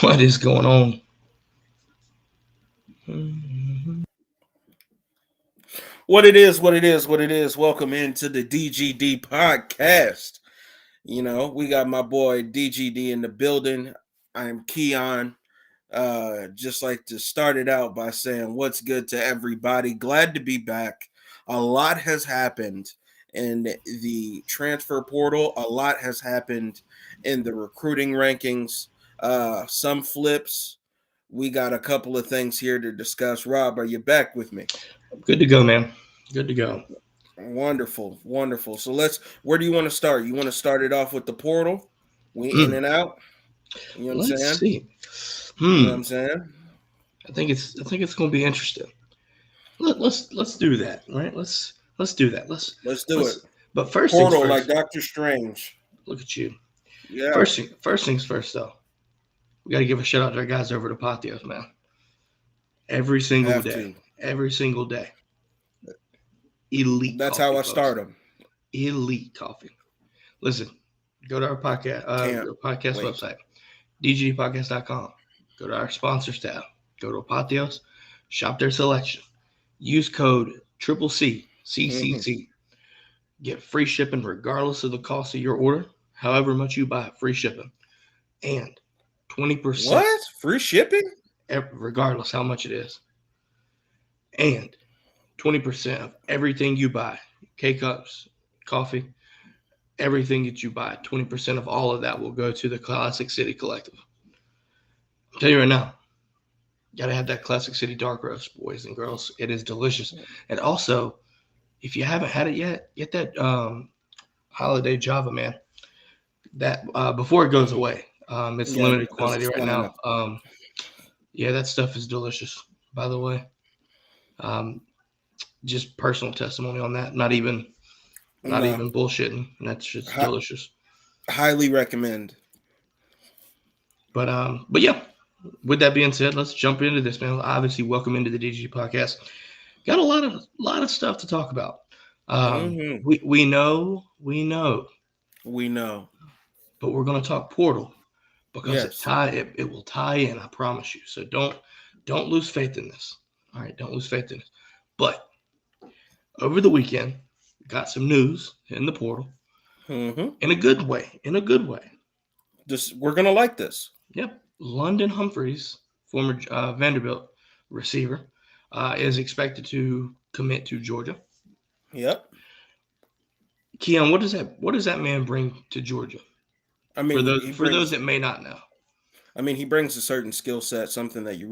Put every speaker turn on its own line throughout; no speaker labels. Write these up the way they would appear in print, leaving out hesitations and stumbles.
What is going on?
What it is, what it is, what it is. Welcome into the DGD Podcast. We got my boy DGD in the building. I am Keon. Just like to start it out by saying what's good to everybody. Glad to be back. A lot has happened in the transfer portal. A lot has happened in the recruiting rankings. Some flips. We got a couple of things here to discuss. Rob, are you back with me?
Good to go, man. Good to go.
Wonderful, wonderful. So where do you want to start? You want to start it off with the portal? We in and out. You know what I'm
Let's
saying?
see.
You know what I'm saying?
I think it's going to be interesting. Let's do that, right? Let's do that. Let's
do it.
But first
portal
things first,
like Doctor Strange.
Look at you.
Yeah.
First things first, though. We got to give a shout out to our guys over at Patios, man. Every single day. Elite.
That's
coffee,
how I
folks.
start them.
Elite coffee. Listen, go to our podcast website, dgdpodcast.com. Go to our sponsors tab. Go to Patios. Shop their selection. Use code CCC. Get free shipping regardless of the cost of your order. However much you buy, free shipping. And 20%.
What? Free shipping?
Regardless how much it is. And 20% of everything you buy, K-Cups, coffee, everything that you buy, 20% of all of that will go to the Classic City Collective. I'll tell you right now, you got to have that Classic City Dark Roast, boys and girls. It is delicious. And also, if you haven't had it yet, get that Holiday Java, man. That before it goes away. It's limited quantity right now. Yeah, that stuff is delicious, by the way. Just personal testimony on that. Not even bullshitting. That's just delicious.
Highly recommend.
But yeah. With that being said, let's jump into this, man. Obviously, welcome into the DGD Podcast. Got a lot of stuff to talk about. We know. But we're gonna talk portal because it will tie in. I promise you. So don't lose faith in this. All right, don't lose faith in this. But over the weekend, got some news in the portal. In a good way.
We're gonna like this.
Yep. London Humphreys, former Vanderbilt receiver, is expected to commit to Georgia.
Yep.
Keon, what does that man bring to Georgia? I mean, for those that may not know.
I mean, he brings a certain skill set, something that you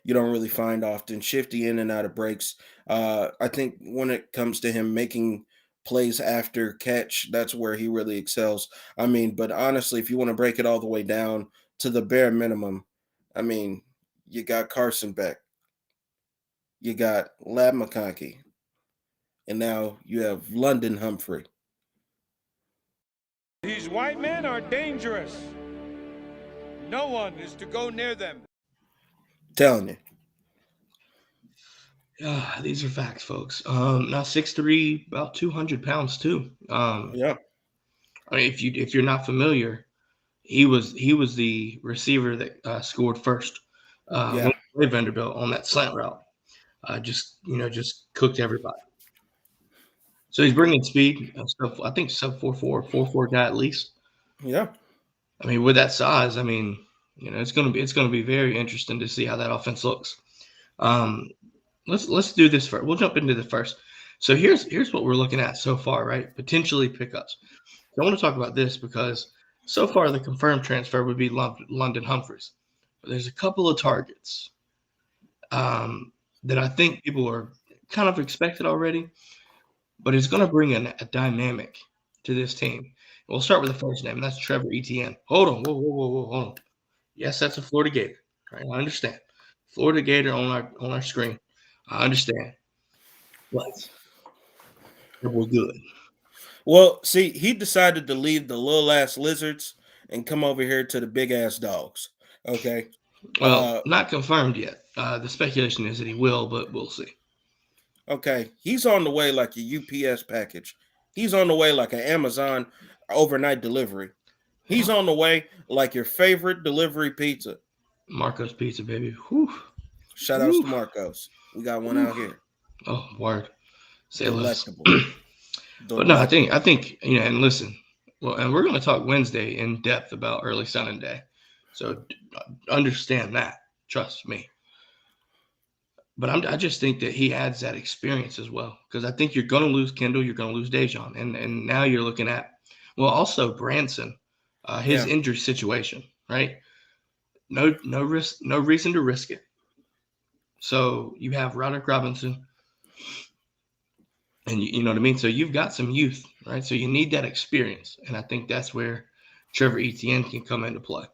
don't really find often. Shifty in and out of breaks. I think when it comes to him making plays after catch, that's where he really excels. I mean, but honestly, if you want to break it all the way down to the bare minimum, I mean, you got Carson Beck, you got Lab McConkey, and now you have London Humphrey.
These white men are dangerous. No one is to go near them.
Telling
you. These are facts, folks. Now 6'3", about 200 pounds too.
Yeah.
I mean, if you're not familiar, he was the receiver that scored first. When we played Vanderbilt on that slant route. Just cooked everybody. So he's bringing speed. I think sub 4.4 guy at least.
Yeah.
I mean, with that size, I mean, it's gonna be very interesting to see how that offense looks. Let's do this first. We'll jump into the first. So here's what we're looking at so far, right? Potentially pickups. So I want to talk about this because so far the confirmed transfer would be London Humphreys, but there's a couple of targets that I think people are kind of expected already, but it's going to bring a dynamic to this team. We'll start with the first name, and that's Trevor Etienne. Hold on. Whoa, hold on. Yes, that's a Florida Gator. Right? I understand. Florida Gator on our screen. I understand. But we're good.
Well, see, he decided to leave the little ass lizards and come over here to the big ass dogs. Okay.
Well, not confirmed yet. The speculation is that he will, but we'll see.
Okay. He's on the way like a UPS package. He's on the way like an Amazon overnight delivery. He's on the way like your favorite delivery pizza.
Marco's Pizza, baby. Whew.
Shout outs to Marcos. We got one out here.
Oh, word. Say less.
Delectable.
But no, I think and listen, well, and we're going to talk Wednesday in depth about early signing day, so understand that. Trust me. But I just think that he adds that experience as well, because I think you're going to lose Kendall, you're going to lose Dejon, and now you're looking at also Branson, his injury situation, right? No risk, no reason to risk it. So you have Roderick Robinson. And you know what I mean? So you've got some youth, right? So you need that experience. And I think that's where Trevor Etienne can come into play.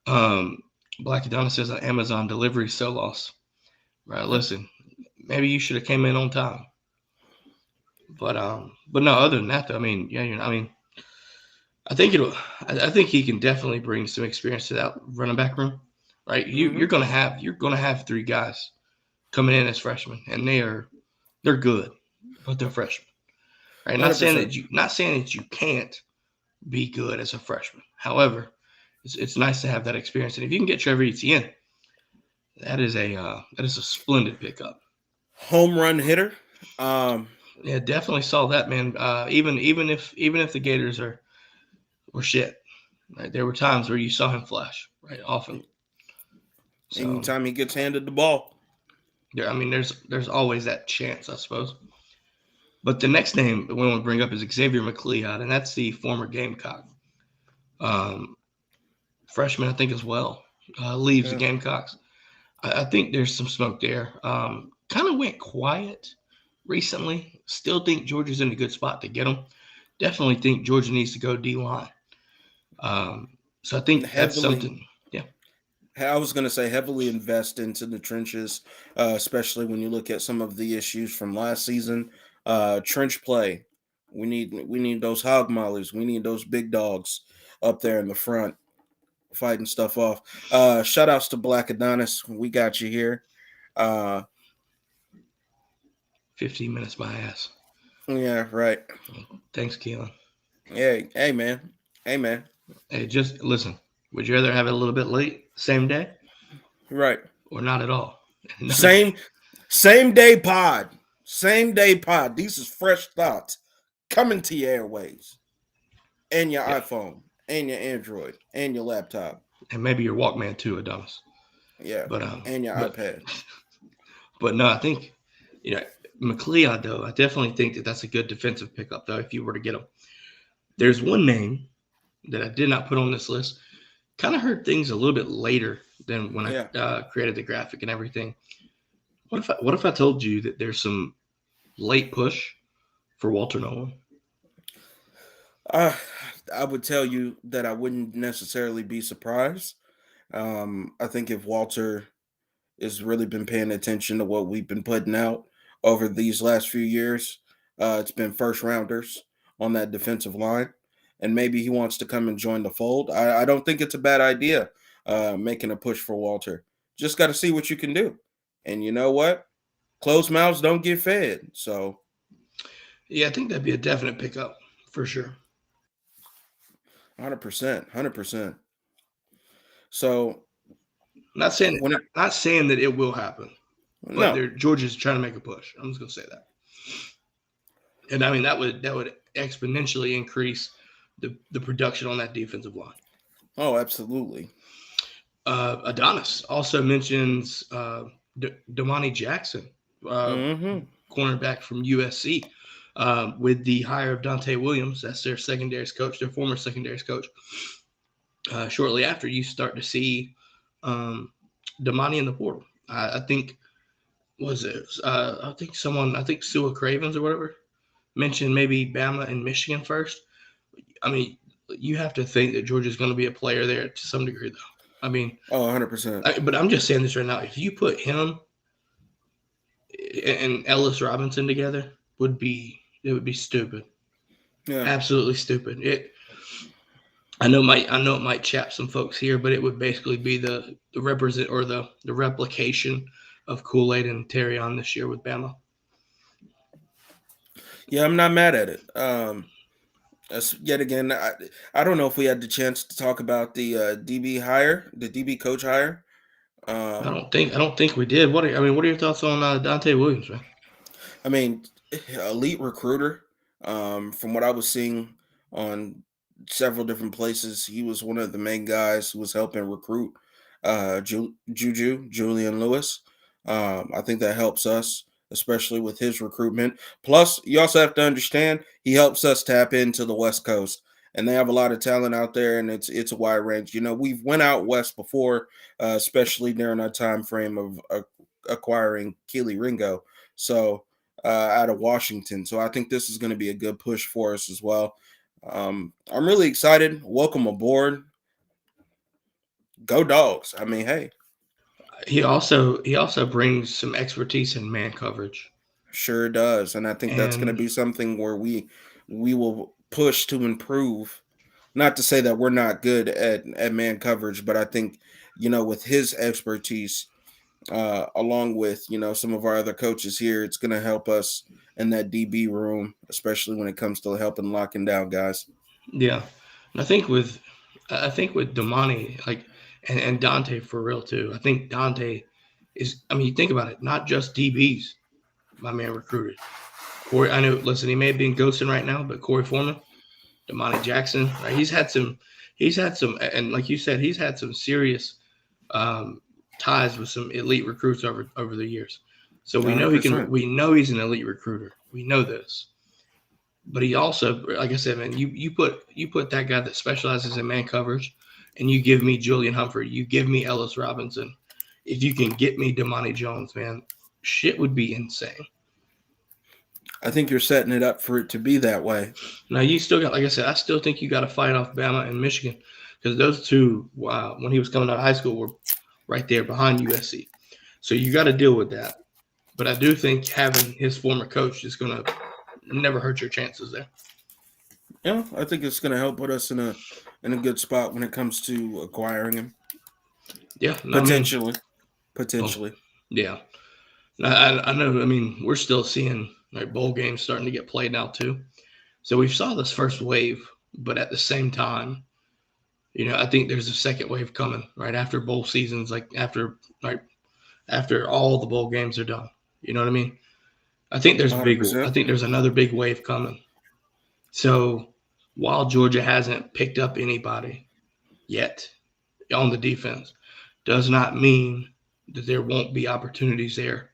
Black Adonis says on Amazon delivery so lost. Right. Listen, maybe you should have came in on time. But no, other than that, though, I mean, I think he can definitely bring some experience to that running back room. Right. You're gonna have three guys coming in as freshmen, and they're good. But they're freshmen, right? Not saying that you can't be good as a freshman. However, it's nice to have that experience, and if you can get Trevor Etienne, that is a splendid pickup.
Home run hitter.
Yeah, definitely saw that, man. Even if the Gators were shit, right? There were times where you saw him flash, right? Often.
So, anytime he gets handed the ball.
Yeah, I mean, there's always that chance, I suppose. But the next name we want to bring up is Xavier McLeod, and that's the former Gamecock. Freshman, I think, as well. Leaves the Gamecocks. I think there's some smoke there. Kind of went quiet recently. Still think Georgia's in a good spot to get him. Definitely think Georgia needs to go D-line. So I think that's something. Yeah.
I was going to say heavily invest into the trenches, especially when you look at some of the issues from last season. Trench play. We need those hog mollies. We need those big dogs up there in the front fighting stuff off. Shout outs to Black Adonis. We got you here.
15 minutes my ass.
Yeah, right.
Thanks, Keelan.
Hey man.
Hey, just listen. Would you rather have it a little bit late, same day?
Right.
Or not at all?
Same day pod. Same day pod. These is fresh thoughts coming to your airways and your iPhone and your Android and your laptop.
And maybe your Walkman too, Adonis.
Yeah. And your iPad.
But no, I think, McLeod, though, I definitely think that that's a good defensive pickup, though, if you were to get him. There's one name that I did not put on this list. Kind of heard things a little bit later than when I created the graphic and everything. What if I told you that there's some late push for Walter Nolan?
I would tell you that I wouldn't necessarily be surprised. I think if Walter has really been paying attention to what we've been putting out over these last few years, it's been first rounders on that defensive line. And maybe he wants to come and join the fold. I don't think it's a bad idea making a push for Walter. Just got to see what you can do. And you know what? Closed mouths don't get fed. So,
yeah, I think that'd be a definite pickup for sure.
100%. So,
not saying that it will happen, but Georgia's trying to make a push. I'm just gonna say that. And I mean that would exponentially increase the production on that defensive line.
Oh, absolutely.
Adonis also mentions Damani Jackson, cornerback from USC, with the hire of Dante Williams. That's their secondaries coach, their former secondaries coach. Shortly after, you start to see Damani in the portal. I think Sua Cravens or whatever mentioned maybe Bama and Michigan first. I mean, you have to think that Georgia's going to be a player there to some degree, though. I mean,
100%.
But I'm just saying this right now. If you put him and Ellis Robinson together, it would be stupid. Yeah, absolutely stupid. I know it might chap some folks here, but it would basically be the replication of Kool-Aid and Terry on this year with Bama.
Yeah, I'm not mad at it. Yet again, I don't know if we had the chance to talk about the DB coach hire.
I don't think we did. What are your thoughts on Dante Williams, man?
I mean, elite recruiter. From what I was seeing on several different places, he was one of the main guys who was helping recruit Julian Lewis. I think that helps us, especially with his recruitment. Plus, you also have to understand he helps us tap into the West Coast, and they have a lot of talent out there, and it's a wide range. We've went out west before, especially during our time frame of acquiring Keely Ringo. So out of Washington. So I think this is going to be a good push for us as well. I'm really excited. Welcome aboard. Go Dogs. I mean, hey,
He also brings some expertise in man coverage.
sure does. And I think that's going to
And
be something where we will push to improve. Not to say that we're not good at man coverage, but I think, with his expertise, along with some of our other coaches here, it's going to help us in that DB room, especially when it comes to helping locking down guys.
yeah, and I think with Damani, like, and Dante for real too. I think Dante is. I mean, you think about it, not just DBs. My man recruited Corey. I know. Listen, he may have been ghosting right now, but Corey Foreman, Damani Jackson, right? He's had some, and like you said, he's had some serious um, ties with some elite recruits over the years. So we know he can.
100%.
We know he's an elite recruiter. We know this. But he also, like I said, man, you put that guy that specializes in man coverage, and you give me Julian Humphrey, you give me Ellis Robinson. If you can get me Damani Jones, man, shit would be insane.
I think you're setting it up for it to be that way.
Now you still got, like I said, I still think you got to fight off Bama and Michigan because those two, when he was coming out of high school, were right there behind USC. So you got to deal with that. But I do think having his former coach is going to never hurt your chances there.
Yeah, I think it's going to help put us in a good spot when it comes to acquiring him.
Yeah,
Potentially.
Yeah. I know. I mean, we're still seeing bowl games starting to get played now too. So we saw this first wave, but at the same time, I think there's a second wave coming right after bowl seasons, like after all the bowl games are done. You know what I mean? I think there's big.
100%.
I think there's another big wave coming. So while Georgia hasn't picked up anybody yet on the defense, does not mean that there won't be opportunities there,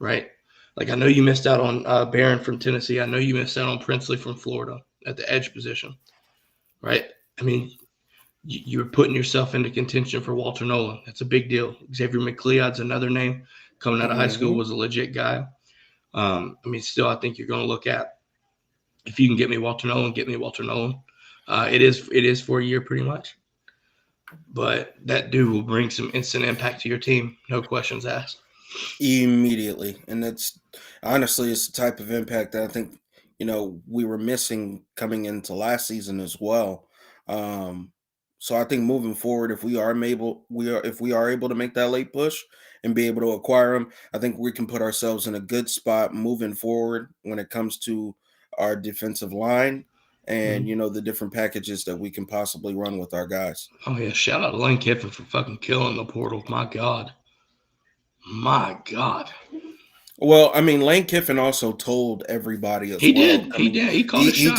right? Like I know you missed out on Barron from Tennessee. I know you missed out on Princely from Florida at the edge position, right? I mean, you're putting yourself into contention for Walter Nolan. That's a big deal. Xavier McLeod's another name coming out of high school, was a legit guy. I mean, still, I think you're going to look at if you can get me Walter Nolan, get me Walter Nolan. It is for a year pretty much, but that dude will bring some instant impact to your team, no questions asked.
Immediately. And that's honestly, it's the type of impact that I think, we were missing coming into last season as well. So I think moving forward, if we are able to make that late push and be able to acquire him, I think we can put ourselves in a good spot moving forward when it comes to our defensive line and the different packages that we can possibly run with our guys.
Oh yeah, shout out to Lane Kiffin for fucking killing the portal. My God.
Well, I mean, Lane Kiffin also told everybody as
He
well.
did.
I
He
mean,
did. He called a shot.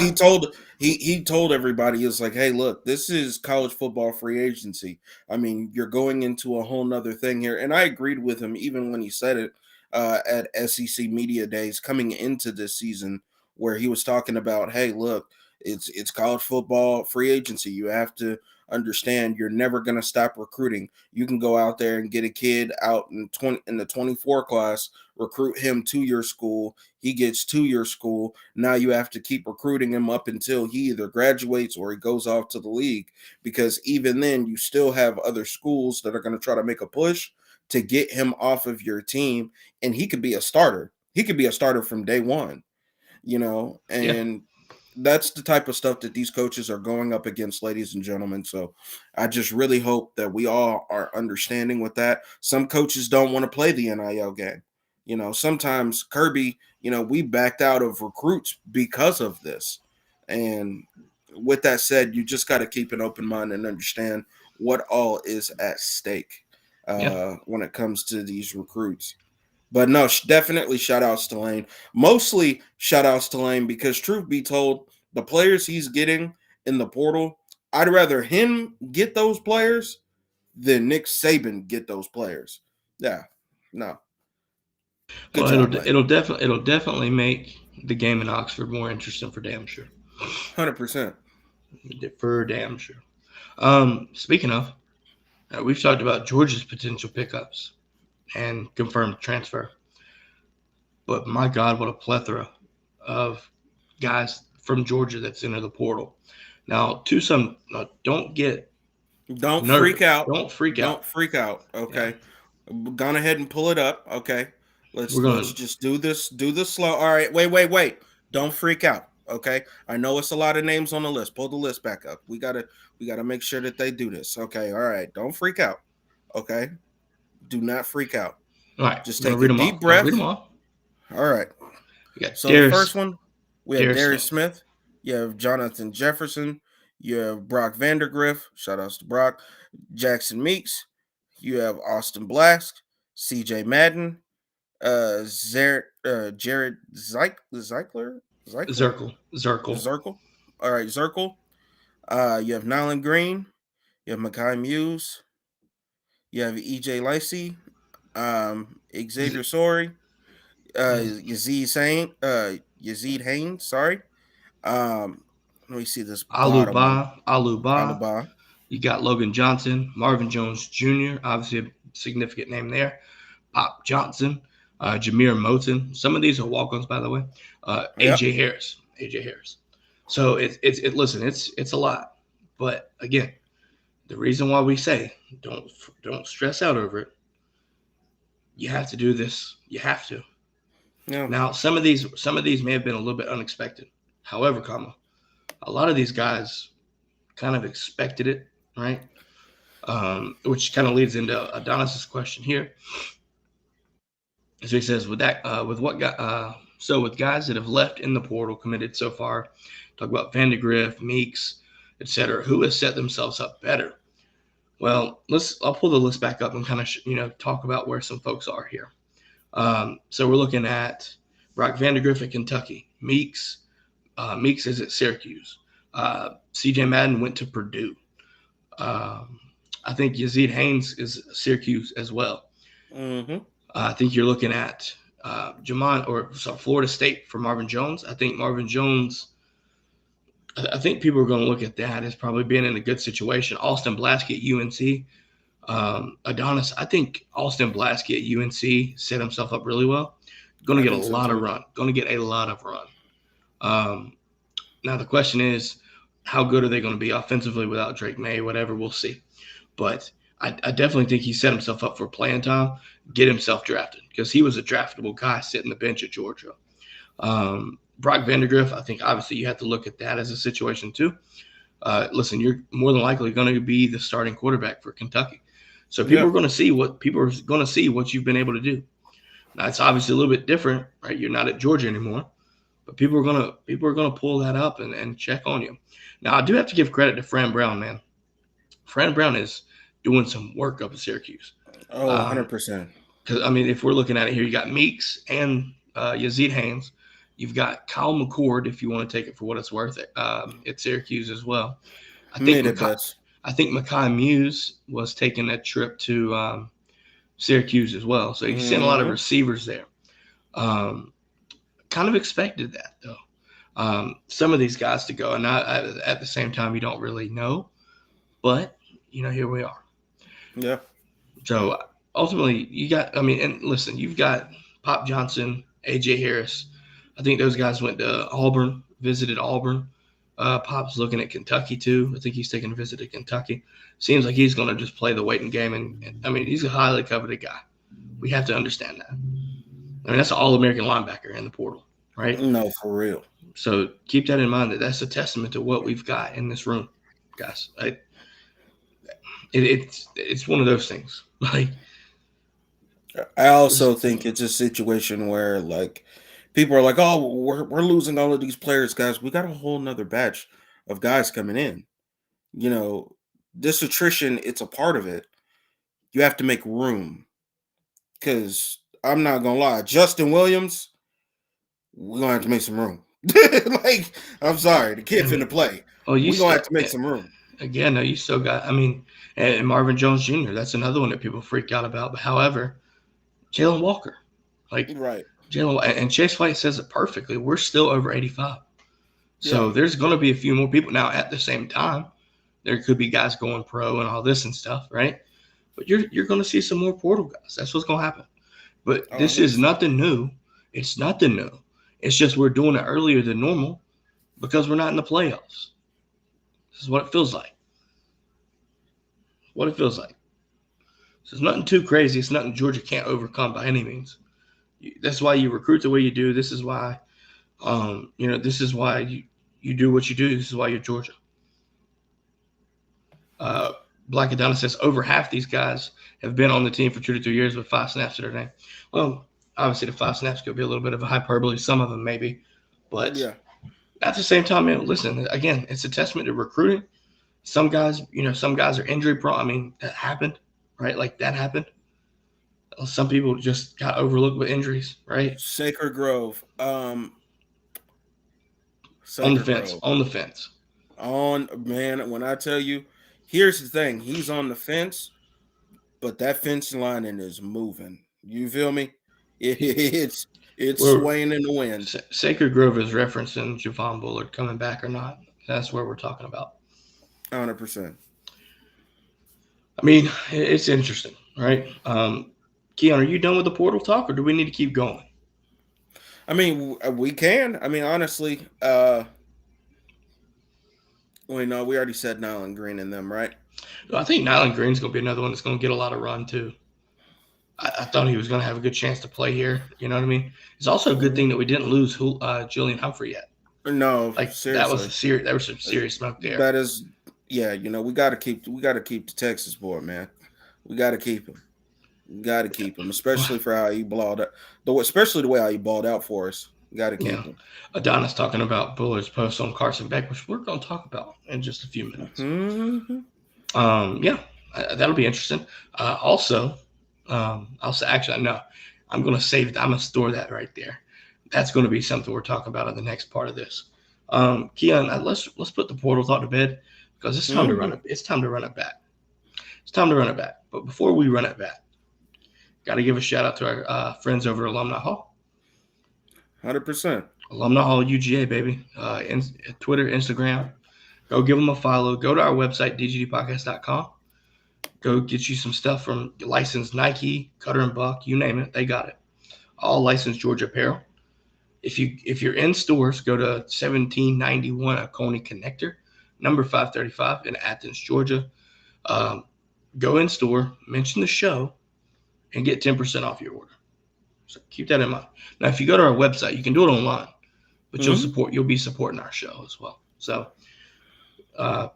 he told everybody, it's like, hey, look, this is college football free agency. I mean, you're going into a whole nother thing here. And I agreed with him even when he said it at SEC Media Days coming into this season, where he was talking about, hey, look, it's college football free agency. You have to understand you're never going to stop recruiting. You can go out there and get a kid out in the 24 class, recruit him to your school. He gets to your school. Now you have to keep recruiting him up until he either graduates or he goes off to the league, because even then you still have other schools that are going to try to make a push to get him off of your team, and he could be a starter. He could be a starter from day one, and that's the type of stuff that these coaches are going up against, ladies and gentlemen. So I just really hope that we all are understanding with that. Some coaches don't want to play the NIL game. Sometimes Kirby, we backed out of recruits because of this. And with that said, you just got to keep an open mind and understand what all is at stake when it comes to these recruits. But no, definitely shout outs to Lane. Mostly shout outs to Lane because truth be told, the players he's getting in the portal, I'd rather him get those players than Nick Saban get those players. Yeah, no. Good
Well,
job, Lane.
it'll definitely make the game in Oxford more interesting for damn sure.
100%.
For damn sure. Speaking of, we've talked about Georgia's potential pickups and confirmed transfer. But my God, what a plethora of guys from Georgia that's into the portal. Now, don't get
Don't
nervous.
freak out.
Don't freak out.
Don't freak out. Okay. Yeah. Gone ahead and pull it up. Okay. Let's just do this. Do this slow. All right. Wait. Don't freak out. Okay. I know it's a lot of names on the list. Pull the list back up. We gotta make sure that they do this. Okay. All right. Don't freak out. Okay. Do not freak out.
All right.
Just take a deep breath. Read them all. All right. So the first one, we have Darius Smith. You have Jonathan Jefferson. You have Brock Vandergriff. Shout outs to Brock. Jackson Meeks. You have Austin Blask. CJ Madden. Jared Zirkle. All right, Zirkle. You have Nyland Green. You have Makai Muse. You have EJ Lacey. Xavier Sorey. Yazid Haynes. Sorry. Let me see this.
Aluba. You got Logan Johnson, Marvin Jones Jr., obviously a significant name there. Pop Johnson, Jameer Moten. Some of these are walk-ons, by the way. AJ Harris. So it's a lot. But again, the reason why we say don't stress out over it. You have to do this. You have to. Yeah. Now, some of these may have been a little bit unexpected. However, a lot of these guys kind of expected it, right? Which kind of leads into Adonis's question here. So he says, with guys that have left in the portal, committed so far, talk about Vandegrift, Meeks, etc., who has set themselves up better? Well, I'll pull the list back up and kind of talk about where some folks are here. So we're looking at Brock Vandegrift at Kentucky. Meeks is at Syracuse. CJ Madden went to Purdue. I think Yazid Haynes is Syracuse as well. Mm-hmm. I think you're looking at Florida State for Marvin Jones. I think Marvin Jones, I think people are going to look at that as probably being in a good situation. Austin Blaskey at UNC. Adonis, I think Austin Blaskey at UNC set himself up really well. Going to get a lot of run. Now the question is, how good are they going to be offensively without Drake May? Whatever, we'll see. But I definitely think he set himself up for playing time, get himself drafted, because he was a draftable guy sitting the bench at Georgia. Brock Vandegrift, I think obviously you have to look at that as a situation too. Listen, you're more than likely going to be the starting quarterback for Kentucky. So people are going to see what you've been able to do. Now it's obviously a little bit different, right? You're not at Georgia anymore, but people are going to pull that up and check on you. Now I do have to give credit to Fran Brown, man. Fran Brown is doing some work up at Syracuse.
100%.
Because if we're looking at it here, you got Meeks and Yazid Haynes. You've got Kyle McCord, if you want to take it for what it's worth, at Syracuse as well. I think Makai Muse was taking that trip to Syracuse as well. So you've seen a lot of receivers there. Kind of expected that, though. Some of these guys to go. And at the same time, you don't really know. But, here we are.
Yeah.
So ultimately, you've got Pop Johnson, AJ Harris. I think those guys went to Auburn, visited Auburn. Pop's looking at Kentucky too. I think he's taking a visit to Kentucky. Seems like he's going to just play the waiting game. And he's a highly coveted guy. We have to understand that. That's an All-American linebacker in the portal, right?
No, for real.
So keep that in mind. That's a testament to what we've got in this room, guys. It's one of those things. Like,
I also think it's a situation where people are like, oh, we're losing all of these players, guys. We got a whole nother batch of guys coming in. You know, this attrition, it's a part of it. You have to make room. Because I'm not going to lie, Justin Williams, we're going to have to make some room. Like, I'm sorry, the kid finna play.
Oh,
we're going to have to make some room.
Again, no, you still got, and Marvin Jones Jr., that's another one that people freak out about. But however, Jalen Walker,
right.
Jalen, and Chase White says it perfectly. We're still over 85. So there's going to be a few more people. Now, at the same time, there could be guys going pro and all this and stuff, right? But you're going to see some more portal guys. That's what's going to happen. But this is nothing new. It's nothing new. It's just we're doing it earlier than normal because we're not in the playoffs. This is what it feels like. What it feels like. So it's nothing too crazy. It's nothing Georgia can't overcome by any means. That's why you recruit the way you do. This is why, this is why you do what you do. This is why you're Georgia. Black Adonis says over half these guys have been on the team for 2 to 3 years with 5 snaps to their name. Well, obviously the 5 snaps could be a little bit of a hyperbole. Some of them maybe, but at the same time, man, listen, again, it's a testament to recruiting. Some guys, some guys are injury prone. That happened, right? Like that happened. Some people just got overlooked with injuries, right?
Sacred Grove.
On the fence.
Man, when I tell you, here's the thing. He's on the fence, but that fence lining is moving. You feel me? It's swaying in the wind.
Sacred Grove is referencing Javon Bullard coming back or not. That's where we're talking about.
100%.
It's interesting, right? Keon, are you done with the portal talk, or do we need to keep going?
We can. Honestly, we already said Nyland Green and them, right?
I think Nyland Green's going to be another one that's going to get a lot of run, too. I thought he was going to have a good chance to play here. You know what I mean? It's also a good thing that we didn't lose Julian Humphrey yet.
No, seriously.
That was some serious smoke there.
That is, we got to keep the Texas boy, man. We got to keep him. We got to keep him, especially for how he balled out. Especially the way how he balled out for us. We got to keep him. Adonis
talking about Bullard's post on Carson Beck, which we're going to talk about in just a few minutes.
Mm-hmm.
That'll be interesting. I'll say, actually, no, I'm going to save it. I'm going to store that right there. That's going to be something we're talking about in the next part of this. Keon, let's put the portal talk to bed because it's time to run it. It's time to run it back. It's time to run it back. But before we run it back, got to give a shout out to our friends over at Alumni Hall.
100%.
Alumni Hall UGA, baby. Twitter, Instagram. Go give them a follow. Go to our website, dgdpodcast.com. Go get you some stuff from licensed Nike, Cutter and Buck, you name it. They got it. All licensed Georgia apparel. If you're in stores, go to 1791 Oconee Connector, number 535 in Athens, Georgia. Go in store, mention the show, and get 10% off your order. So keep that in mind. Now, if you go to our website, you can do it online, but you'll be supporting our show as well. So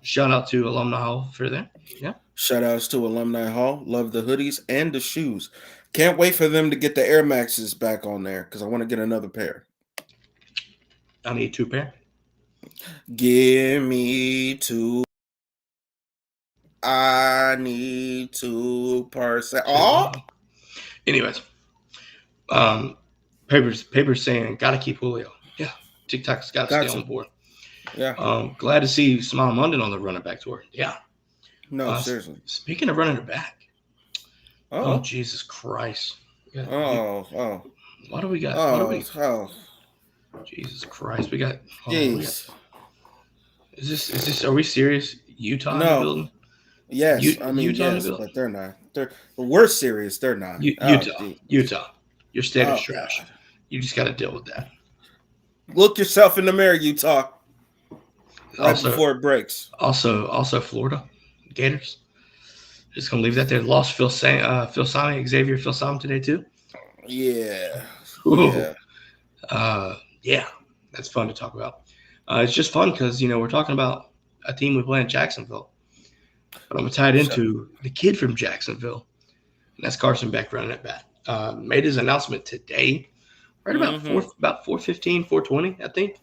shout out to Alumni Hall for that. Yeah.
Shout outs to Alumni Hall. Love the hoodies and the shoes. Can't wait for them to get the Air Maxes back on there because I want to get another pair.
I need 2 pair.
Give me 2. I need 2%. Oh.
Anyways, papers saying gotta keep Julio. Yeah, TikTok's got to stay on board.
Yeah.
Glad to see Smile London on the running back tour. Yeah.
No, seriously.
Speaking of running it back. Oh Jesus Christ.
Yeah.
What do we got? Jesus Christ. We got.
Jeez.
Is this? Are we serious? Utah in the building?
Yes. Utah but they're not. We're serious. They're not.
Utah. Your state is trash. You just got to deal with that.
Look yourself in the mirror, Utah. Before it breaks.
Also Florida Gators. Just gonna leave that there. Lost Phil Simon today too.
Yeah.
Yeah. That's fun to talk about. It's just fun because we're talking about a team we play in Jacksonville, but I'm gonna tie it into the kid from Jacksonville, and that's Carson Beck running it back. Made his announcement today right about
Mm-hmm.
4:15, 4:20, I think.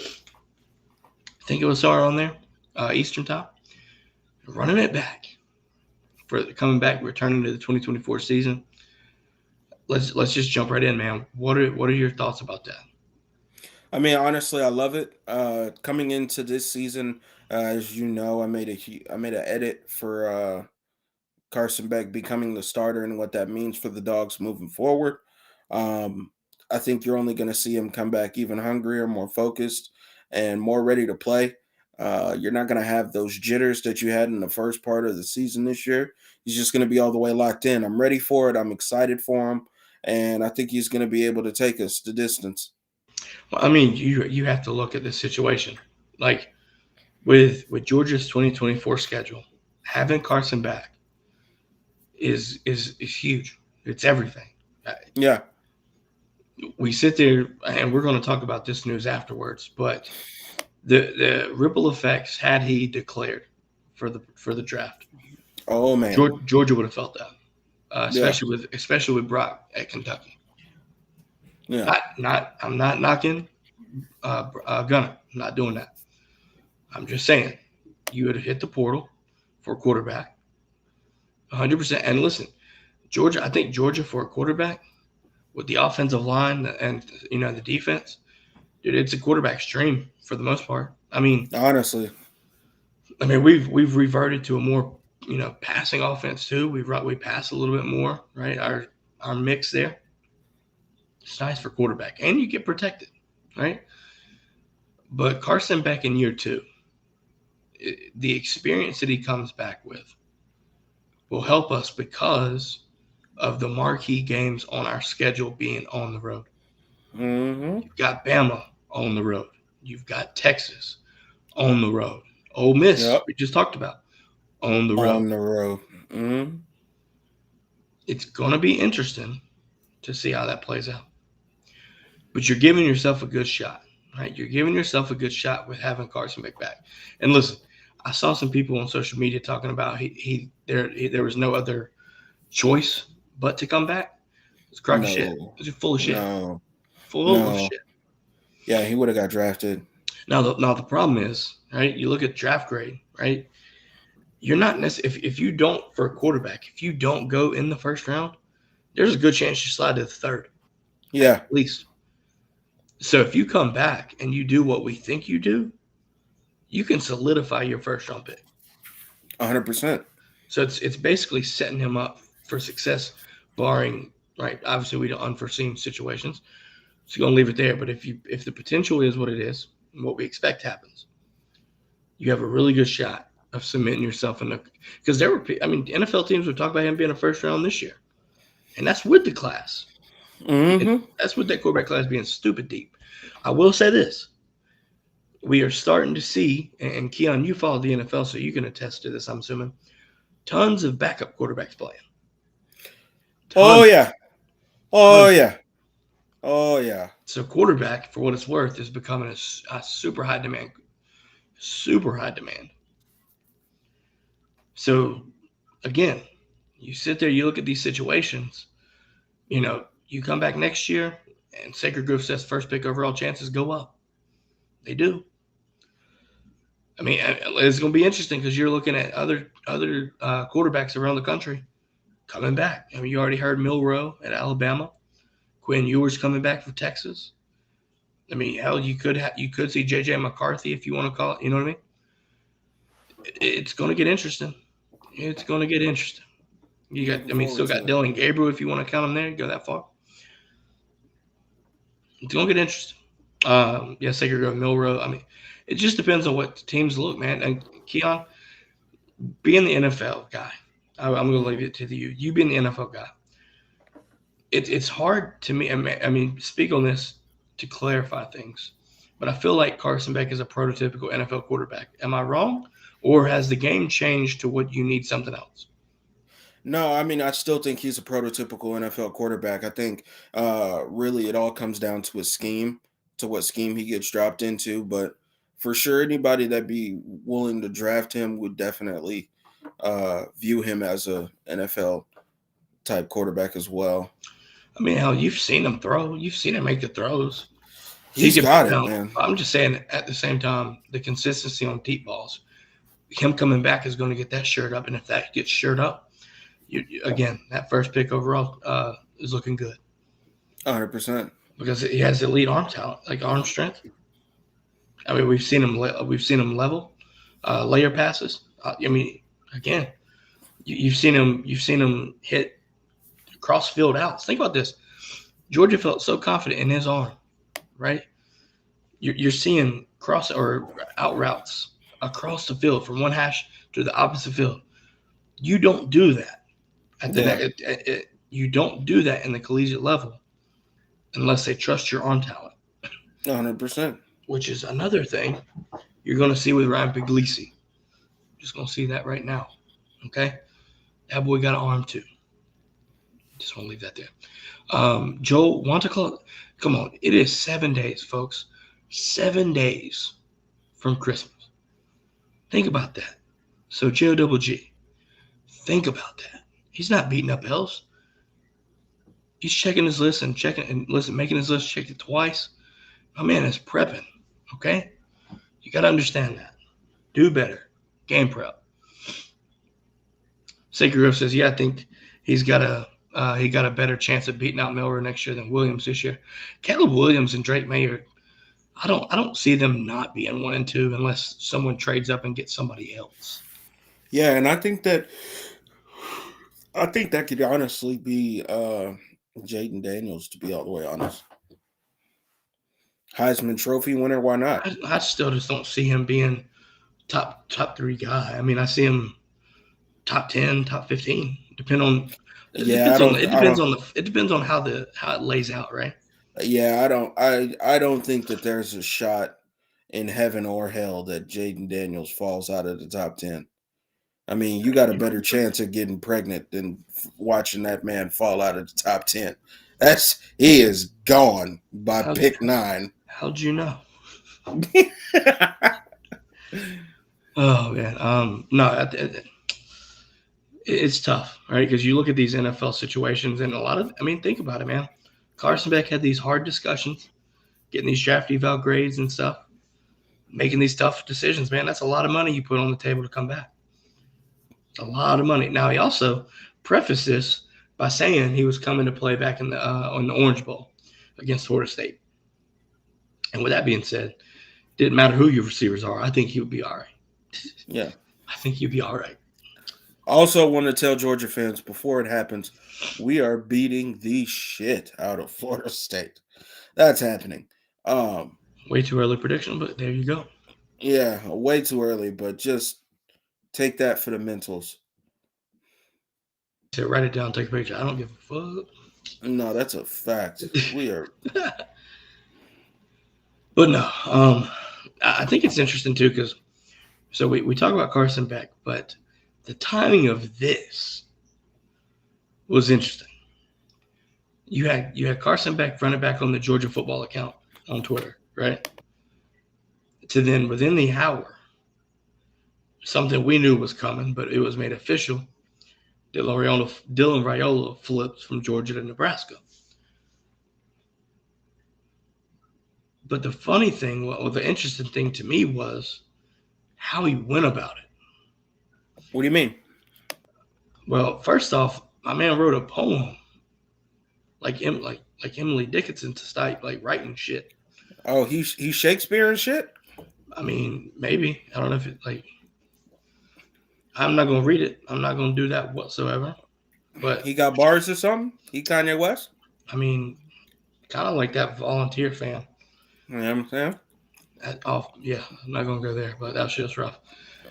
I think it was somewhere on there, Eastern time. Running it back for coming back, returning to the 2024 season. Let's just jump right in, man. What are your thoughts about that?
I mean, honestly, I love it. Coming into this season, as you know, I made an edit for Carson Beck becoming the starter and what that means for the Dogs moving forward. Um, I think you're only going to see him come back even hungrier, more focused, and more ready to play. You're not going to have those jitters that you had in the first part of the season this year. He's just going to be all the way locked in. I'm ready for it. I'm excited for him, and I think he's going to be able to take us the distance.
Well, I mean, you have to look at this situation, like with Georgia's 2024 schedule, having Carson back is huge. It's everything.
Yeah.
We sit there and we're going to talk about this news afterwards, but the ripple effects had he declared for the draft,
Oh man.
Georgia would have felt that,
Yeah.
especially with Brock at Kentucky.
Yeah.
I'm not knocking Gunner. I'm not doing that. I'm just saying you would have hit the portal for a quarterback, 100%. And listen, Georgia, I think Georgia for a quarterback with the offensive line and the defense, dude, it's a quarterback's dream for the most part.
Honestly.
We've reverted to a more passing offense too. We pass a little bit more, right? Our mix there. It's nice for quarterback, and you get protected, right? But Carson Beck in year 2, the experience that he comes back with will help us because of the marquee games on our schedule being on the road.
Mm-hmm.
You've got Bama on the road. You've got Texas on the road. Ole Miss,
Yep.
we just talked about, on the road.
On the road. Mm-hmm.
It's going to be interesting to see how that plays out. But you're giving yourself a good shot, right? You're giving yourself a good shot with having Carson Beck back. And listen, I saw some people on social media talking about there was no other choice but to come back. It's a crock of shit. It's full of shit.
No.
Full of shit.
Yeah, he would have got drafted.
Now the problem is, right? You look at draft grade, right? You're not necessarily if you don't for a quarterback, if you don't go in the first round, there's a good chance you slide to the third.
Yeah.
At least. So if you come back and you do what we think you do, you can solidify your first round pick.
100%.
So it's basically setting him up for success, barring, right, obviously we don't unforeseen situations. So you're gonna leave it there. But if the potential is what it is, and what we expect happens, you have a really good shot of cementing yourself in the because NFL teams would talk about him being a first round this year. And that's with the class.
Mm-hmm.
That's with that quarterback class being stupid deep. I will say this. We are starting to see, and Keon, you follow the NFL, so you can attest to this, I'm assuming, tons of backup quarterbacks playing.
Oh, yeah. Oh, yeah. Oh, yeah.
So quarterback, for what it's worth, is becoming a super high demand. Super high demand. So, again, you sit there, you look at these situations, you come back next year, and Sacred Grove says first pick overall chances go up. They do. I mean, it's going to be interesting because you're looking at other quarterbacks around the country coming back. I mean, you already heard Milroe at Alabama, Quinn Ewers coming back for Texas. I mean, hell, you could see JJ McCarthy if you want to call it. You know what I mean? It's going to get interesting. It's going to get interesting. Still got Dylan Gabriel if you want to count him there. Go that far. It's going to get interesting. Sacred Grove, Milroe. I mean, it just depends on what teams look, man. And Keon, being the NFL guy, I'm going to leave it to you. You being the NFL guy, it's hard to me. I mean, speak on this to clarify things, but I feel like Carson Beck is a prototypical NFL quarterback. Am I wrong, or has the game changed to what you need something else?
No, I mean, I still think he's a prototypical NFL quarterback. I think really it all comes down to his scheme, to what scheme he gets dropped into. But for sure, anybody that'd be willing to draft him would definitely view him as a NFL type quarterback as well.
I mean, hell, you've seen him throw. You've seen him make the throws.
He's got it, man.
I'm just saying, at the same time, the consistency on deep balls, him coming back is going to get that shirt up. And if that gets shirt up, again, that first pick overall is looking good.
100%.
Because he has elite arm talent, like arm strength. I mean, we've seen him level, layer passes. I mean, again, you've seen him hit cross field outs. Think about this. Georgia felt so confident in his arm, right? You're seeing cross or out routes across the field from one hash to the opposite field. You don't do that you don't do that in the collegiate level unless they trust your arm talent.
100%.
Which is another thing you're going to see with Ryan Puglisi. Just going to see that right now. Okay? That boy got an arm too. Just want to leave that there. Joe, want to call it? Come on. It is 7 days, folks. 7 days from Christmas. Think about that. So J-O-G. Think about that. He's not beating up L's. He's checking his list and making his list, check it twice. My man is prepping. Okay? You got to understand that. Do better. Game prep. Sacred Grove says, yeah, I think he got a better chance of beating out Miller next year than Williams this year. Caleb Williams and Drake Mayer, I don't see them not being 1 and 2 unless someone trades up and gets somebody else.
Yeah, and I think that could honestly be Jaden Daniels, to be all the way honest. Heisman Trophy winner, why not?
I still just don't see him being top 3 guy. I mean, I see him top 10, top 15. It depends on how it lays out, right?
Yeah, I don't think that there's a shot in heaven or hell that Jaden Daniels falls out of the top 10. I mean, you got a better chance of getting pregnant than watching that man fall out of the top 10. He is gone by pick 9.
How'd you know? Oh man, no, it's tough, right? Because you look at these NFL situations, and think about it, man. Carson Beck had these hard discussions, getting these draft eval grades and stuff, making these tough decisions, man. That's a lot of money you put on the table to come back. A lot of money. Now, he also prefaced this by saying he was coming to play back in the on the Orange Bowl against Florida State. And with that being said, didn't matter who your receivers are. I think he would be all right.
Yeah.
I think he'd be all right.
Also want to tell Georgia fans, before it happens, we are beating the shit out of Florida State. That's happening.
Way too early prediction, but there you go.
Yeah, way too early, but just take that for the mentals.
So write it down, take a picture. I don't give a fuck.
No, that's a fact. We are.
But no, I think it's interesting too because we talk about Carson Beck, but the timing of this was interesting. You had Carson Beck running back on the Georgia football account on Twitter, right? To then within the hour, something we knew was coming, but it was made official. Dylan Raiola flips from Georgia to Nebraska. But the funny thing, the interesting thing to me was how he went about it.
What do you mean?
Well, first off, my man wrote a poem like Emily Dickinson style, like writing shit.
Oh, he's Shakespeare and shit?
I mean, maybe. I don't know if it I'm not gonna read it. I'm not gonna do that whatsoever. But
he got bars or something? He Kanye West?
I mean, kind of like that Volunteer fan.
You know what I'm saying?
Yeah, I'm not gonna go there, but that shit's rough.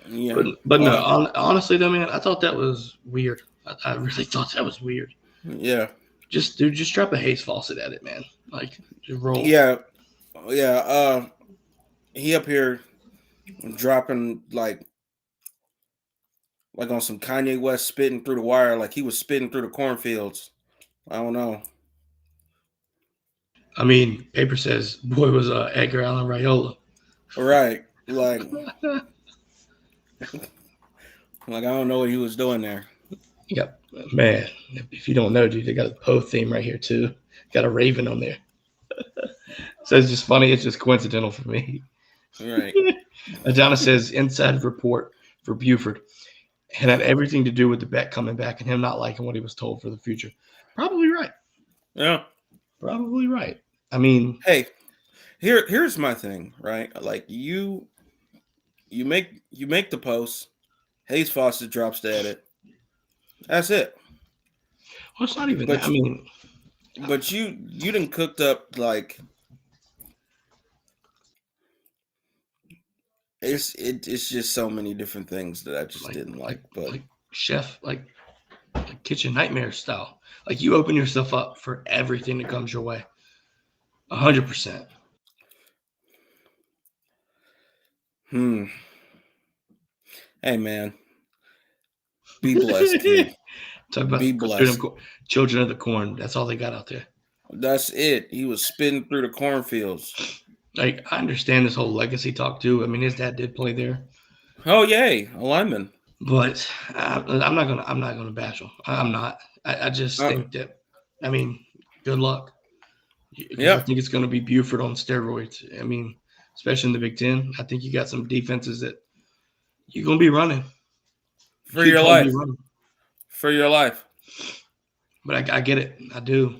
Yeah.
But no, honestly though, man, I thought that was weird. I really thought that was weird.
Yeah.
Just drop a Hayes faucet at it, man. Like, just roll.
Yeah. He up here dropping like on some Kanye West spitting through the wire, like he was spitting through the cornfields. I don't know.
I mean, paper says boy was Edgar Allan Raiola.
Right. Like I don't know what he was doing there.
Yep. Man, if you don't know, dude, they got a Poe theme right here too. Got a Raven on there. So it's just funny. It's just coincidental for me.
Right.
Adonis says inside report for Buford had everything to do with the Beck coming back and him not liking what he was told for the future. Probably right.
Yeah.
Probably right. I mean,
hey, here's my thing, right? Like you make the post, Hayes Fawcett drops the edit. That's it.
well, it's not even
But
that. I mean,
but you done cooked up like it's just so many different things that I just didn't like. But
like chef, like kitchen nightmare style. Like you open yourself up for everything that comes your way. 100%.
Hey man, be blessed, kid.
Talk about
Be blessed.
Children of the corn. That's all they got out there.
That's it. He was spitting through the cornfields.
Like I understand this whole legacy talk too. I mean, his dad did play there.
Oh yay, a lineman.
But I'm not gonna bash him. I'm not. I just think that. I mean, good luck.
Yeah,
I think it's going to be Buford on steroids. I mean, especially in the Big Ten. I think you got some defenses that you're going to be running
for your life. For your life.
But I get it. I do.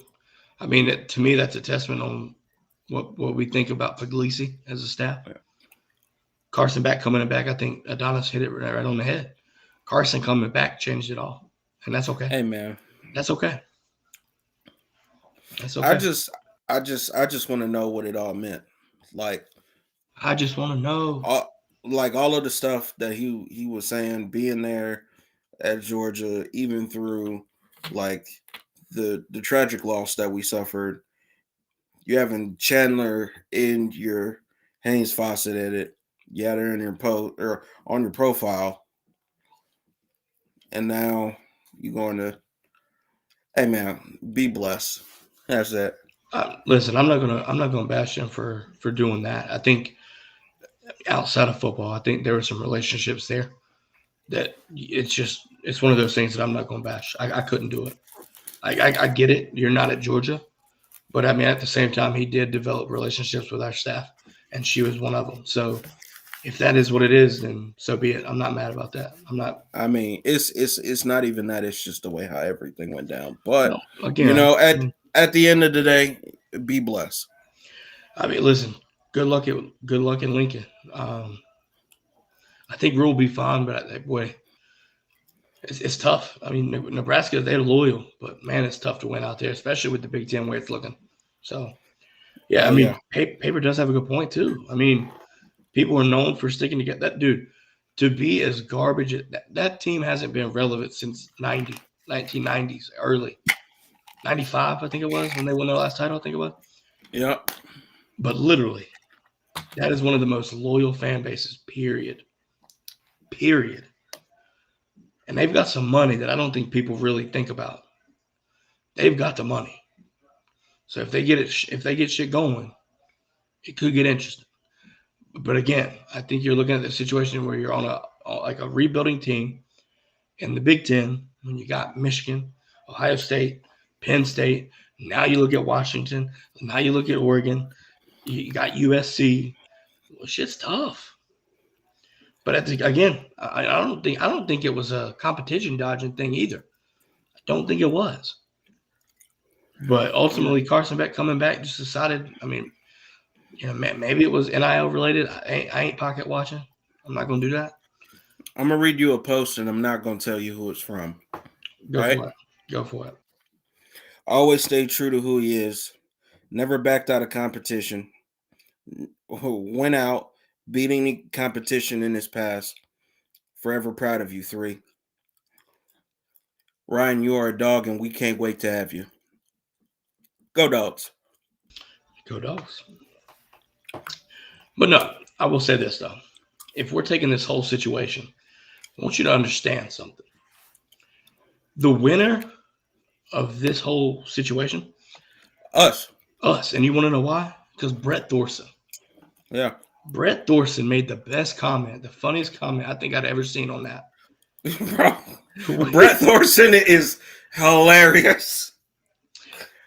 I mean, to me, that's a testament on what we think about Puglisi as a staff.
Yeah.
Carson Beck coming back, I think Adonis hit it right on the head. Carson coming back changed it all, and that's okay.
Hey man,
that's okay. That's okay.
I just want to know what it all meant. Like,
I just want to know.
All of the stuff that he was saying, being there at Georgia, even through like the tragic loss that we suffered. You having Chandler in your Hayes Fawcett edit, you had her in your post or on your profile, and now you're going to, hey man, be blessed. That's it.
Listen, I'm not gonna bash him for doing that. I think outside of football, I think there were some relationships there that it's one of those things that I'm not gonna bash. I couldn't do it. I get it. You're not at Georgia, but I mean at the same time, he did develop relationships with our staff, and she was one of them. So if that is what it is, then so be it. I'm not mad about that. I'm not.
I mean, it's not even that. It's just the way how everything went down. But
no, again,
you know, at the end of the day, be blessed.
I mean, listen. Good luck in Lincoln. I think Rule will be fine, but boy, it's tough. I mean, Nebraska, they're loyal, but man, it's tough to win out there, especially with the Big Ten where it's looking. So, yeah, I mean, Paper does have a good point too. I mean, people are known for sticking together. That dude, to be as garbage, that team hasn't been relevant since 1990s, early. 95, I think it was, when they won their last title, I think it was.
Yeah.
But literally, that is one of the most loyal fan bases, period. And they've got some money that I don't think people really think about. They've got the money. So if they get shit going, it could get interesting. But again, I think you're looking at the situation where you're on a rebuilding team in the Big Ten when you got Michigan, Ohio State, Penn State. Now you look at Washington. Now you look at Oregon. You got USC. Well, shit's tough. But I don't think it was a competition dodging thing either. I don't think it was. But ultimately, Carson Beck coming back just decided. I mean, you know, maybe it was NIL related. I ain't pocket watching. I'm not gonna do that.
I'm gonna read you a post, and I'm not gonna tell you who it's from.
Go for it.
Always stay true to who he is. Never backed out of competition. Went out, beating the competition in his past. Forever proud of you, 3. Ryan, you are a dog, and we can't wait to have you. Go Dogs.
Go Dogs. But no, I will say this, though. If we're taking this whole situation, I want you to understand something. The winner of this whole situation?
Us.
And you want to know why? Because Brett Thorson.
Yeah.
Brett Thorson made the best comment, the funniest comment I think I'd ever seen on that.
Bro, Brett Thorson is hilarious.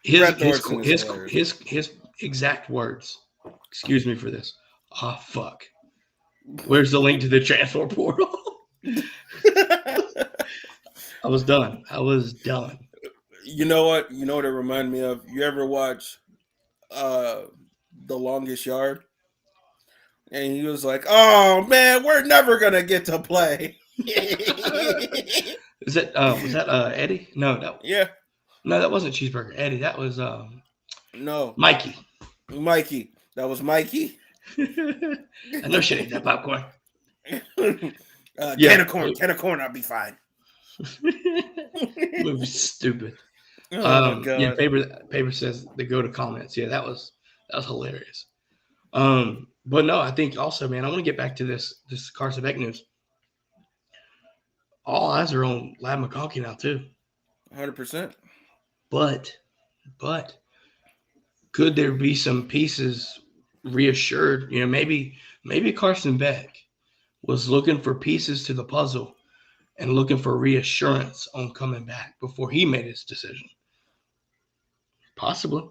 Brad Thorson is hilarious.
his exact words. Excuse me for this. Oh fuck. Where's the link to the transfer portal? I was done.
You know what? You know what it reminded me of? You ever watch The Longest Yard? And he was like, "Oh man, we're never gonna get to play."
Was that Eddie? No, that wasn't Cheeseburger Eddie. That was
No,
Mikey.
That was Mikey.
I know shit ain't that popcorn.
Can of corn, I'll be fine.
Movie's stupid.
Oh my God.
Yeah, paper says the go to comments. Yeah, that was hilarious. But no, I think also, man, I want to get back to this Carson Beck news. All eyes are on Lad McConkey now too.
100%.
But could there be some pieces reassured? You know, maybe Carson Beck was looking for pieces to the puzzle and looking for reassurance on coming back before he made his decision. Possibly.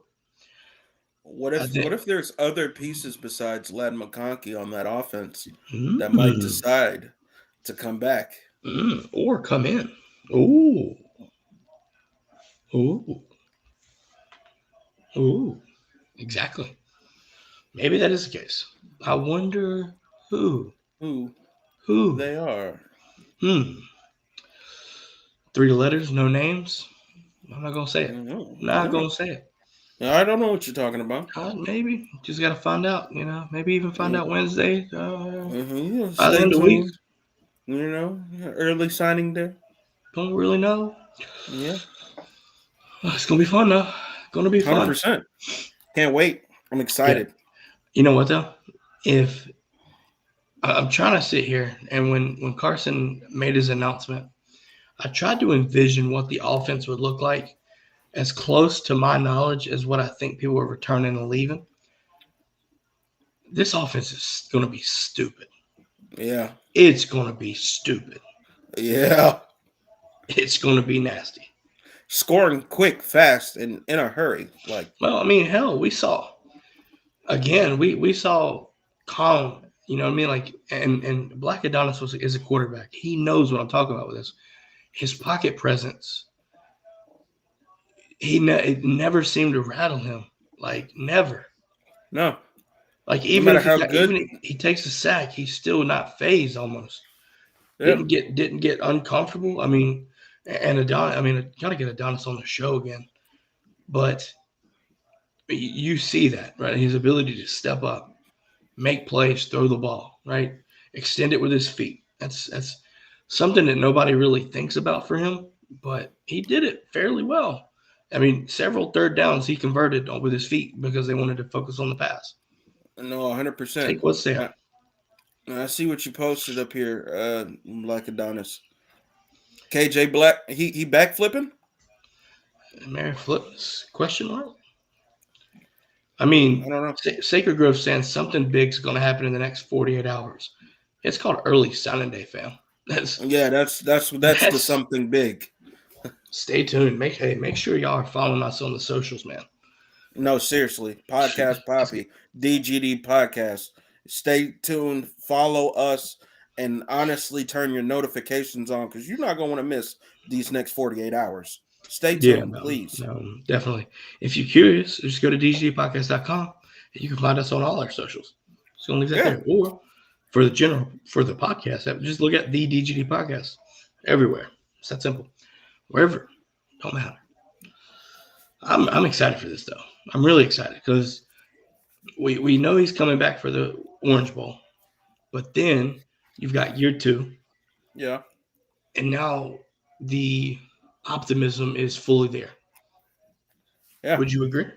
What if there's other pieces besides Lad McConkey on that offense that might decide to come back?
Or come in. Ooh. Exactly. Maybe that is the case. I wonder who
they are.
3 letters, no names. I'm not gonna say it. Gonna say it.
I don't know what you're talking about.
Maybe just gotta find out. You know, maybe even find out Wednesday.
Stay
the week.
You know, early signing day.
Don't really know.
Yeah,
it's gonna be fun though. Gonna be fun.
100%. Can't wait. I'm excited.
Yeah. You know what though? If I'm trying to sit here, and when Carson made his announcement, I tried to envision what the offense would look like, as close to my knowledge as what I think people are returning and leaving. This offense is going to be stupid.
Yeah.
It's going to be stupid.
Yeah.
It's going to be nasty.
Scoring quick, fast, and in a hurry.
Well, I mean, hell, we saw calm. You know what I mean? Like, and Black Adonis is a quarterback. He knows what I'm talking about with this. His pocket presence. It never seemed to rattle him. Like, never.
No.
Like, even if he takes a sack, he's still not phased almost. Yeah. Didn't get uncomfortable. I mean, and Adonis, I mean, I gotta get Adonis on the show again. But you see that, right? His ability to step up, make plays, throw the ball, right? Extend it with his feet. That's something that nobody really thinks about for him, but he did it fairly well. I mean, several third downs he converted with his feet because they wanted to focus on the pass.
No, 100%.
Take what's there.
I see what you posted up here, Black Adonis. KJ Black, he back flipping?
Mary flips? Question mark? I mean,
I don't know.
Sacred Grove saying something big's going to happen in the next 48 hours. It's called early signing day, fam. That's
the something big.
Stay tuned. Make sure y'all are following us on the socials, man.
No, seriously. Podcast Poppy, DGD Podcast. Stay tuned. Follow us, and honestly, turn your notifications on because you're not going to want to miss these next 48 hours. Stay tuned, please. No,
definitely. If you're curious, just go to DGDpodcast.com and you can find us on all our socials. So leave that there. Or for the podcast, just look at the DGD Podcast everywhere. It's that simple. Wherever, don't matter. I'm excited for this though. I'm really excited because we know he's coming back for the Orange Bowl, but then you've got year 2.
Yeah.
And now the optimism is fully there.
Yeah.
Would you agree?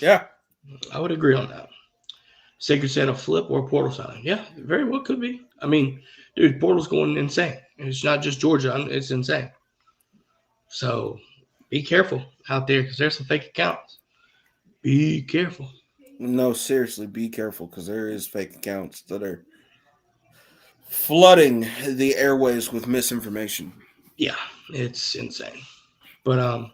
Yeah.
I would agree on that. Sacred said a flip or a portal signing. Yeah, very well could be. I mean, dude, portal's going insane. It's not just Georgia. It's insane. So be careful out there because there's some fake accounts. Be careful.
No, seriously, be careful because there is fake accounts that are flooding the airways with misinformation.
Yeah, it's insane. But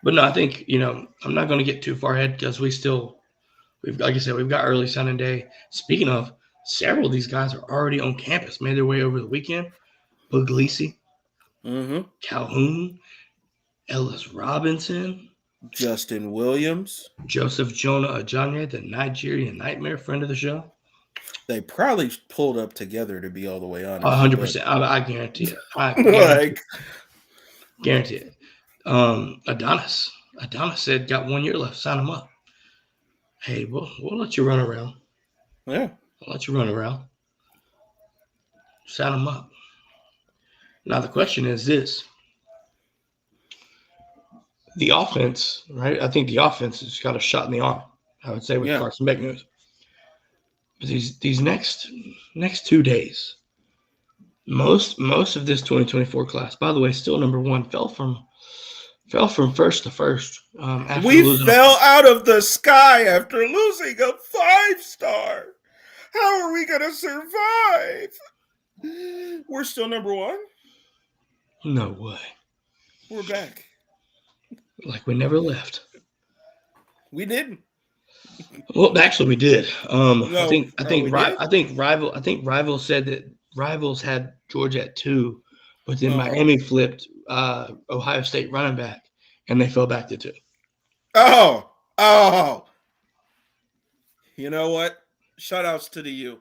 But no, I think, I'm not going to get too far ahead because like I said, we've got early signing day. Speaking of, several of these guys are already on campus, made their way over the weekend. Puglisi, Calhoun, Ellis Robinson,
Justin Williams.
Joseph Jonah Ajanye, the Nigerian Nightmare, friend of the show.
They probably pulled up together, to be all the way honest.
100%. I guarantee it. I guarantee it. Adonis said got 1 year left. Sign him up. Hey, we'll let you run around.
Yeah.
We'll let you run around. Sign him up. Now, the question is this. The offense, right? I think the offense has got a shot in the arm, I would say, with Carson Beck news. But these next 2 days, most of this 2024 class, by the way, still number one, fell from first to first.
We fell out of the sky after losing a 5-star. How are we going to survive? We're still number one.
No way.
We're back.
Like we never left.
We didn't.
Well, actually, we did.
No,
I think Rival said that Rivals had Georgia at 2, but then Miami flipped Ohio State running back, and they fell back to 2.
Oh. You know what? Shout outs to the U.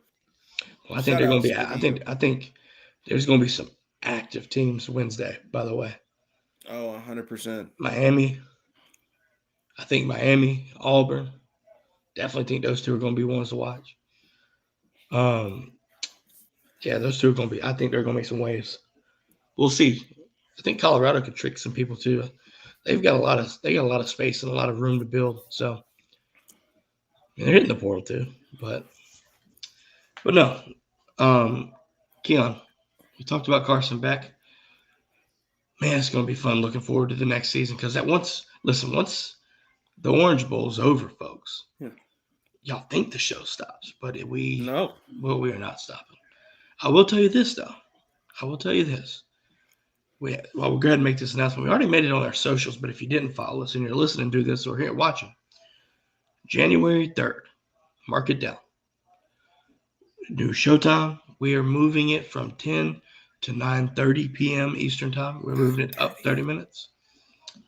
Well, I think they're going to be. I think there's going to be some active teams Wednesday. By the way.
Oh, 100%.
Miami. I think Miami, Auburn. Definitely think those two are going to be ones to watch. Yeah, those two are going to be. I think they're going to make some waves. We'll see. I think Colorado could trick some people too. They got a lot of space and a lot of room to build. So they're hitting the portal too. But no. Keon, you talked about Carson Beck. Man, it's going to be fun. Looking forward to the next season because once the Orange Bowl is over, folks, y'all think the show stops, but we are not stopping. I will tell you this, though. We'll go ahead and make this announcement. We already made it on our socials, but if you didn't follow us and you're listening to this or here watching, January 3rd, mark it down. New showtime. We are moving it from 10 to 9:30 p.m. Eastern time. We're moving it up 30 minutes.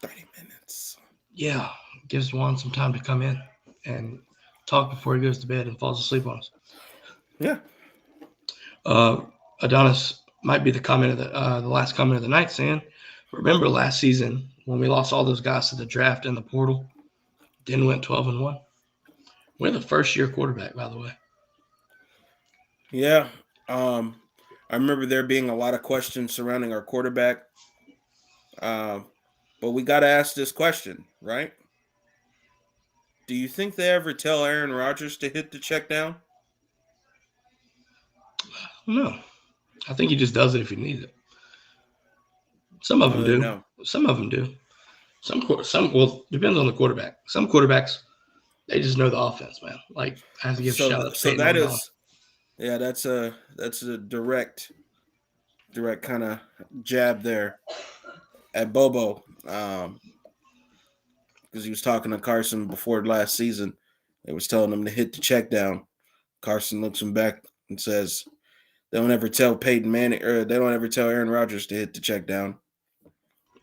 30 minutes.
Yeah. Gives Juan some time to come in and talk before he goes to bed and falls asleep on us.
Yeah.
Adonis might be the last comment of the night saying, remember last season when we lost all those guys to the draft and the portal, then went 12-1. We're the first-year quarterback, by the way.
Yeah. I remember there being a lot of questions surrounding our quarterback. But we got to ask this question, right? Do you think they ever tell Aaron Rodgers to hit the check down?
No. I think he just does it if he needs it. Some of them do.
No.
Some of them do. Well, depends on the quarterback. Some quarterbacks, they just know the offense, man. Like, I have to give a shout out to Peyton
that
Manning.
is, yeah, that's a direct kind of jab there at Bobo. Because he was talking to Carson before last season. They was telling him to hit the check down. Carson looks him back and says, they don't ever tell Peyton Manning, or they don't ever tell Aaron Rodgers to hit the check down.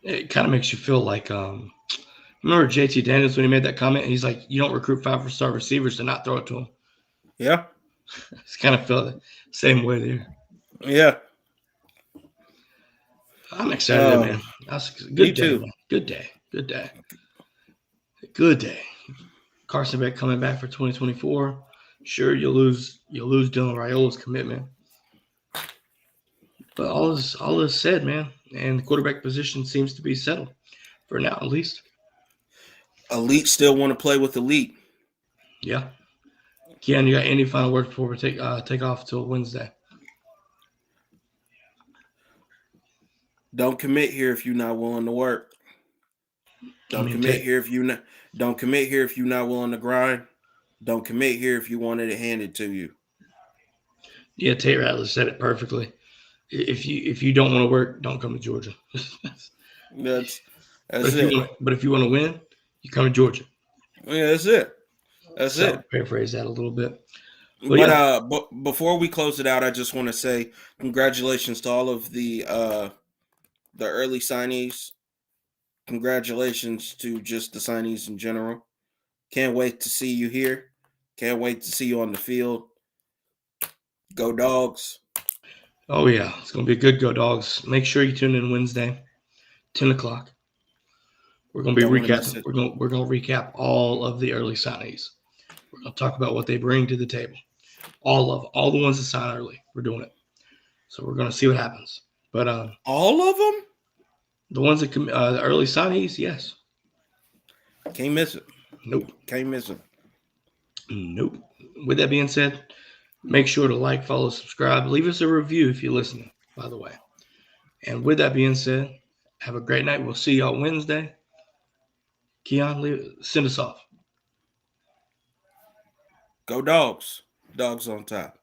It kind of makes you feel like, remember JT Daniels when he made that comment? He's like, you don't recruit 5-star receivers to not throw it to them.
Yeah.
It's kind of felt the same way there.
Yeah.
I'm excited, man. That's a good day,
too.
man. Good day. Carson Beck coming back for 2024. Sure, you'll lose Dylan Raiola's commitment. But all is said, man. And the quarterback position seems to be settled for now, at least.
Elite still want to play with elite.
Yeah. Keon, you got any final words before we take off till Wednesday?
Don't commit here if you're not willing to work. Don't commit here if you're not willing to grind. Don't commit here if you wanted it handed to you.
Yeah, Tate Rattler said it perfectly. If you don't want to work, don't come to Georgia.
That's it.
But if you want to win, you come to Georgia.
Yeah, that's it. That's
so
it.
Paraphrase that a little bit.
But before we close it out, I just want to say congratulations to all of the early signees. Congratulations to just the signees in general. Can't wait to see you here. Can't wait to see you on the field. Go Dogs.
Oh yeah, it's gonna be a good Go Dogs. Make sure you tune in Wednesday, 10 o'clock. We're gonna be recapping. We're gonna recap all of the early signees. We're gonna talk about what they bring to the table. All the ones that sign early. We're doing it. So we're gonna see what happens. But
all of them,
the ones that the early signees, yes.
Can't miss it.
Nope.
Can't miss it.
Nope. With that being said, make sure to like, follow, subscribe. Leave us a review if you're listening, by the way. And with that being said, have a great night. We'll see y'all Wednesday. Keon, send us off.
Go Dogs. Dogs on top.